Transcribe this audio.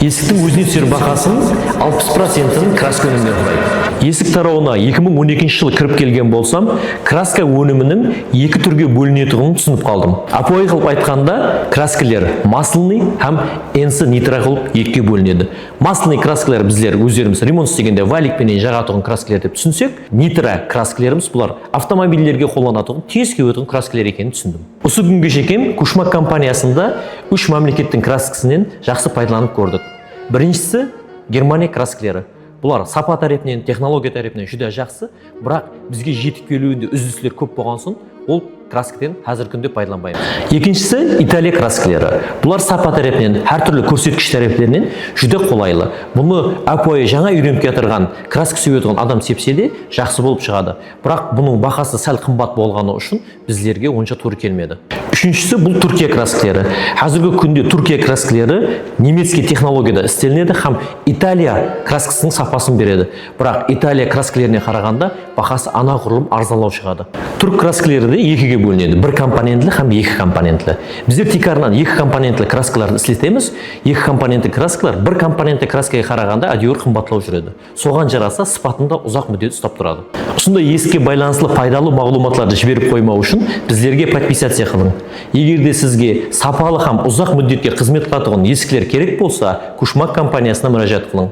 Есіктің өзіне түсер бағасын 60%-ін краска өнімдері құрайды. Есік тарауына 2012 жылы кіріп келген болсам, краска өнімінің екі түрге бөлінетінін түсініп қалдым. Апой қылып айтқанда, краскалар масляный һәм NC нитро қылып екіге бөлінеді. Масляный краскалар біздер өздеріміз ремонт істегенде валикпенен жағатығын краскалар деп түсінсек, нитро краскаларымыз бұлар автомобильдерге қолданатын тез кеуетін краскалар екенін түсіндім. Осы күнге шейін Кушмак компаниясында 3 мемлекеттің краскасынан жақсы пайдаланып көрдік. Біріншісі Германия краскалары. Бұлар сапа тарапынан, технология тарапынан жүдә жақсы, бірақ бізге жетіп келуінде үзілістер көп болған соң, ол краскадан қазіргі күнде пайдаланбаймыз. Екіншісі Италия краскалары. Бұлар сапа тарапынан, әртүрлі көрсеткіш тарапынан жүдә қолайлы. Бұны апойы жаңа үйреніп кетірген краска сөйтген адам сепсе де жақсы болып шығады. Бірақ бұның бағасы сәл қымбат болғаны үшін біздерге онша тура келмеді. Үшіншісі бұл Түркия краскалары. Қазіргі күнде Түркия краскалары немецкий технологияда істелінеді һәм Италия краскасының сапасын береді. Бірақ Италия краскаларына қарағанда бағасы анағұрлым арзанлау шығады. Түрк краскалары да екіге бөлінеді. Бір компонентлі һәм екі компонентлі. Біздер тикарынан екі компонентлі краскаларды істетеміз. Екі компонентті краскалар бір компонентті краскаға қарағанда әдеуір қымбатлау жүреді. Соған жараса сыпатында ұзақ мүддет ұстап тұрады. Осындай есікке байланыслы пайдалы мағлұматларды жіберіп қоймау үшін біздерге подписация қылың. Егер де сізге сапалы һәм ұзақ мүддетке қызмет қылатын есіктер керек болса, Кушмак компаниясына müracaat қылың.